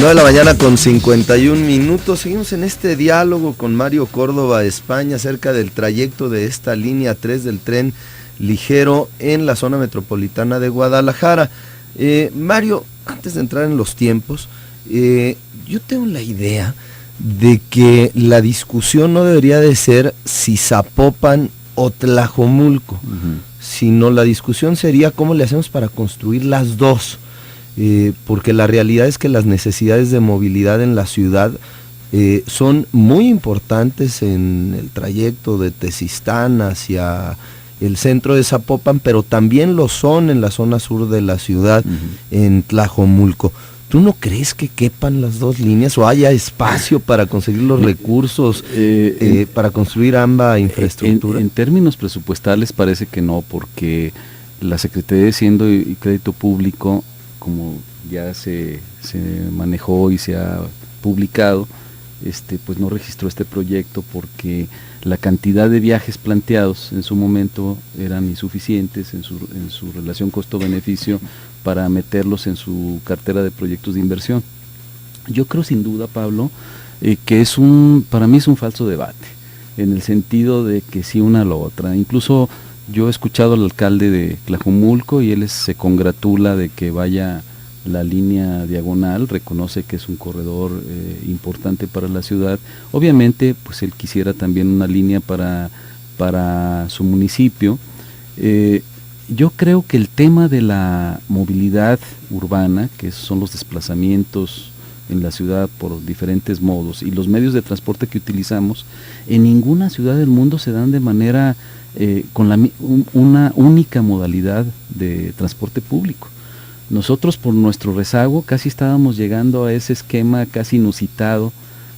9 de la mañana con 51 minutos. Seguimos en este diálogo con Mario Córdoba España acerca del trayecto de esta línea 3 del tren ligero en la zona metropolitana de Guadalajara. Mario, antes de entrar en los tiempos, yo tengo la idea de que la discusión no debería de ser si Zapopan o Tlajomulco, sino la discusión sería cómo le hacemos para construir las dos. Porque la realidad es que las necesidades de movilidad en la ciudad son muy importantes en el trayecto de Tezistán hacia el centro de Zapopan, pero también lo son en la zona sur de la ciudad, en Tlajomulco. ¿Tú no crees que quepan las dos líneas o haya espacio para conseguir los recursos para construir ambas infraestructura? En términos presupuestales parece que no, porque la Secretaría de Hacienda y Crédito Público, como ya se manejó y se ha publicado, pues no registró este proyecto porque la cantidad de viajes planteados en su momento eran insuficientes en su relación costo-beneficio para meterlos en su cartera de proyectos de inversión. Yo creo sin duda, Pablo, que para mí es un falso debate, en el sentido de que si una o la otra. Incluso yo he escuchado al alcalde de Tlajomulco y él se congratula de que vaya la línea diagonal, reconoce que es un corredor importante para la ciudad. Obviamente, pues él quisiera también una línea para su municipio. Yo creo que el tema de la movilidad urbana, que son los desplazamientos en la ciudad por diferentes modos, y los medios de transporte que utilizamos, en ninguna ciudad del mundo se dan de manera con una única modalidad de transporte público. Nosotros, por nuestro rezago, casi estábamos llegando a ese esquema casi inusitado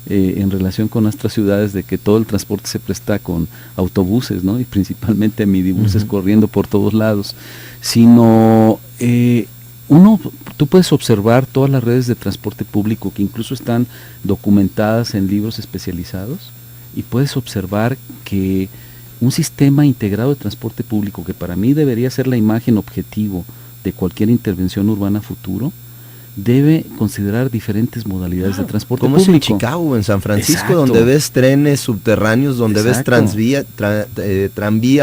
en relación con nuestras ciudades, de que todo el transporte se presta con autobuses, ¿no? Y principalmente midibuses corriendo por todos lados, sino tú puedes observar todas las redes de transporte público que incluso están documentadas en libros especializados, y puedes observar que un sistema integrado de transporte público, que para mí debería ser la imagen objetivo de cualquier intervención urbana futuro, debe considerar diferentes modalidades de transporte como público. Como es en Chicago o en San Francisco, Exacto, donde ves trenes subterráneos, donde ves tranvía,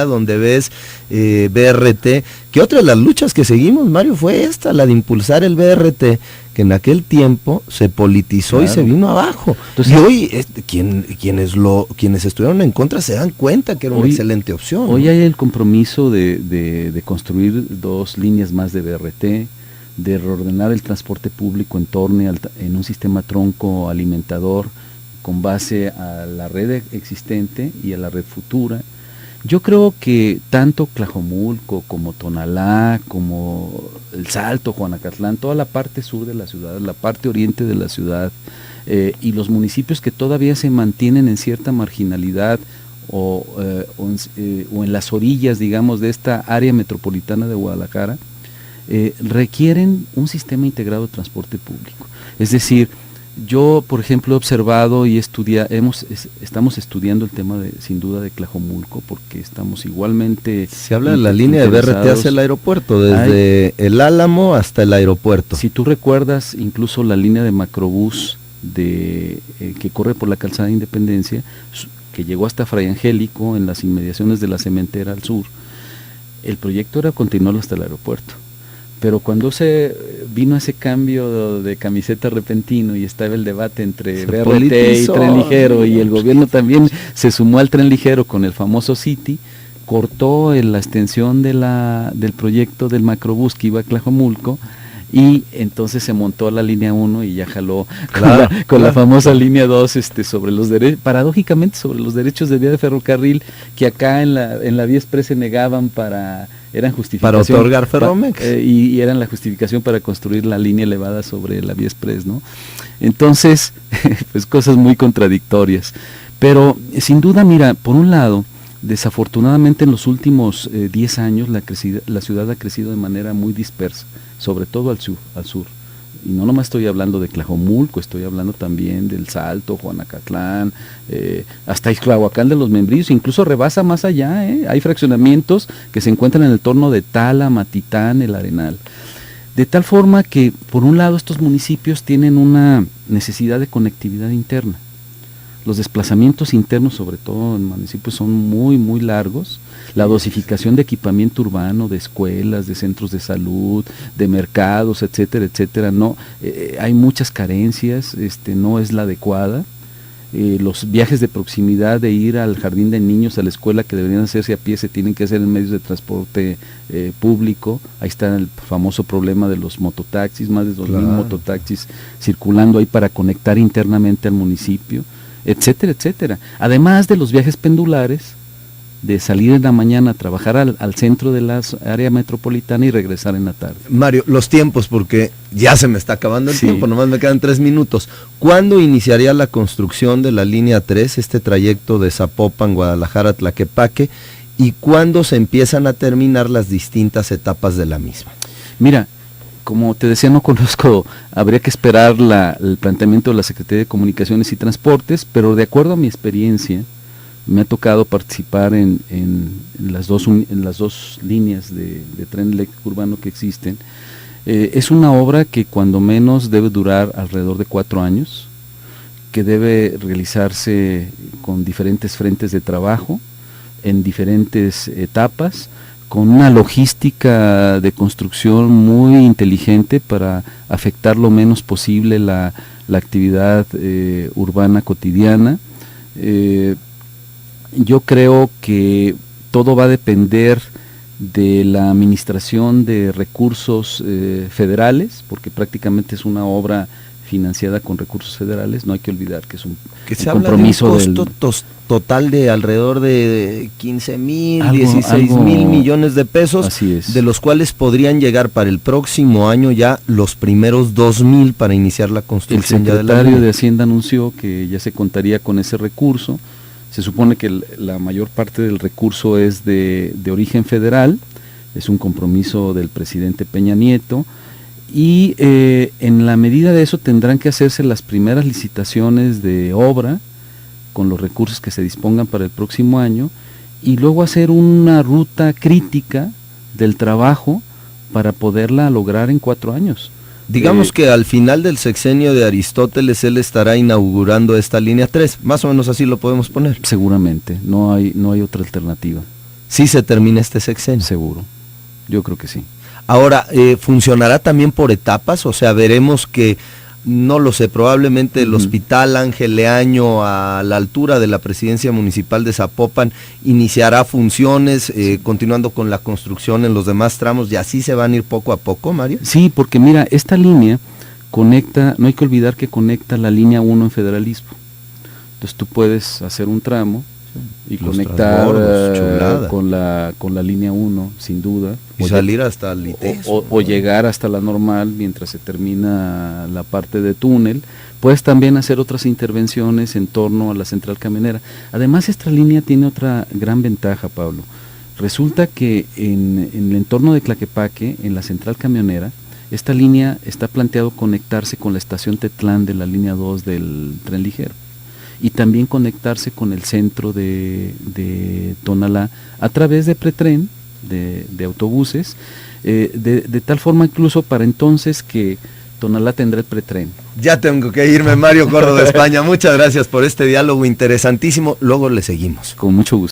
donde ves BRT, que otra de las luchas que seguimos, Mario, fue esta, la de impulsar el BRT, que en aquel tiempo se politizó y se vino abajo. Entonces, y hoy quienes estuvieron en contra se dan cuenta que era una excelente opción. Hoy hay el compromiso de construir 2 líneas más de BRT, de reordenar el transporte público en un sistema tronco alimentador con base a la red existente y a la red futura. Yo creo que tanto Tlajomulco como Tonalá, como El Salto, Juanacatlán, toda la parte sur de la ciudad, la parte oriente de la ciudad, y los municipios que todavía se mantienen en cierta marginalidad o en las orillas, digamos, de esta área metropolitana de Guadalajara, requieren un sistema integrado de transporte público. Es decir, yo, por ejemplo, he observado y estamos estudiando el tema sin duda de Tlajomulco, porque estamos igualmente... Se habla de la línea de BRT hacia el aeropuerto, desde el Álamo hasta el aeropuerto. Si tú recuerdas, incluso la línea de macrobús que corre por la calzada de Independencia, que llegó hasta Fray Angélico, en las inmediaciones de la cementera al sur, el proyecto era continuarlo hasta el aeropuerto. Pero cuando se vino ese cambio de camiseta repentino y estaba el debate entre BRT y tren ligero, y el gobierno también se sumó al tren ligero con el famoso City, cortó la extensión del proyecto del macrobús que iba a Tlajomulco, y entonces se montó la línea 1 y ya jaló con la famosa línea 2 sobre los derechos, paradójicamente sobre los derechos de vía de ferrocarril, que acá en la vía express se negaban eran justificación para otorgar Ferromex, y eran la justificación para construir la línea elevada sobre la vía express, ¿no? Entonces, pues cosas muy contradictorias. Pero sin duda, mira, por un lado, desafortunadamente en los últimos 10 años la ciudad ha crecido de manera muy dispersa, sobre todo al sur. Y no nomás estoy hablando de Tlajomulco, estoy hablando también del Salto, Juanacatlán, hasta Ixtlahuacán de los Membrillos, incluso rebasa más allá, hay fraccionamientos que se encuentran en el entorno de Tala, Matitán, El Arenal. De tal forma que, por un lado, estos municipios tienen una necesidad de conectividad interna. Los desplazamientos internos, sobre todo en municipios, son muy, muy largos. La dosificación de equipamiento urbano, de escuelas, de centros de salud, de mercados, etcétera, etcétera, no, hay muchas carencias, no es la adecuada. Los viajes de proximidad de ir al jardín de niños, a la escuela, que deberían hacerse a pie, se tienen que hacer en medios de transporte público. Ahí está el famoso problema de los mototaxis, más de 2,000 mototaxis circulando ahí para conectar internamente al municipio, etcétera, etcétera. Además de los viajes pendulares, de salir en la mañana a trabajar al centro de la área metropolitana y regresar en la tarde. Mario, los tiempos, porque ya se me está acabando el tiempo, nomás me quedan 3 minutos. ¿Cuándo iniciaría la construcción de la línea 3, este trayecto de Zapopan, Guadalajara, Tlaquepaque, y cuándo se empiezan a terminar las distintas etapas de la misma? Mira, como te decía, no conozco, habría que esperar el planteamiento de la Secretaría de Comunicaciones y Transportes, pero de acuerdo a mi experiencia, me ha tocado participar en las dos líneas de tren eléctrico urbano que existen. Es una obra que cuando menos debe durar alrededor de 4 años, que debe realizarse con diferentes frentes de trabajo, en diferentes etapas, con una logística de construcción muy inteligente para afectar lo menos posible la actividad urbana cotidiana. Yo creo que todo va a depender de la administración de recursos federales, porque prácticamente es una obra financiada con recursos federales. No hay que olvidar que es un compromiso. Habla de un costo total de alrededor de 15,000, 16,000 millones de pesos, así es, de los cuales podrían llegar para el próximo año ya los primeros 2,000 para iniciar la construcción. El secretario de Hacienda anunció que ya se contaría con ese recurso. Se supone que la mayor parte del recurso es de origen federal, es un compromiso del presidente Peña Nieto, y en la medida de eso tendrán que hacerse las primeras licitaciones de obra con los recursos que se dispongan para el próximo año, y luego hacer una ruta crítica del trabajo para poderla lograr en 4 años. Digamos que al final del sexenio de Aristóteles él estará inaugurando esta línea 3, más o menos así lo podemos poner. Seguramente, no hay otra alternativa. ¿Sí se termina este sexenio? Seguro, yo creo que sí. Ahora, ¿funcionará también por etapas? O sea, veremos que, no lo sé, probablemente el Hospital Ángel Leaño, a la altura de la Presidencia Municipal de Zapopan, iniciará funciones, continuando con la construcción en los demás tramos, y así se van a ir poco a poco, Mario. Sí, porque mira, esta línea conecta, no hay que olvidar que conecta la línea 1 en Federalismo. Entonces tú puedes hacer un tramo y los conectar con la línea 1, sin duda. Y salir hasta el ITES. O llegar hasta la normal mientras se termina la parte de túnel. Puedes también hacer otras intervenciones en torno a la central camionera. Además, esta línea tiene otra gran ventaja, Pablo. Resulta que en el entorno de Tlaquepaque, en la central camionera, esta línea está planteado conectarse con la estación Tetlán de la línea 2 del tren ligero, y también conectarse con el centro de Tonalá a través de pretren, de autobuses, de tal forma incluso para entonces que Tonalá tendrá el pretren. Ya tengo que irme, Mario Córdoba España. Muchas gracias por este diálogo interesantísimo. Luego le seguimos. Con mucho gusto.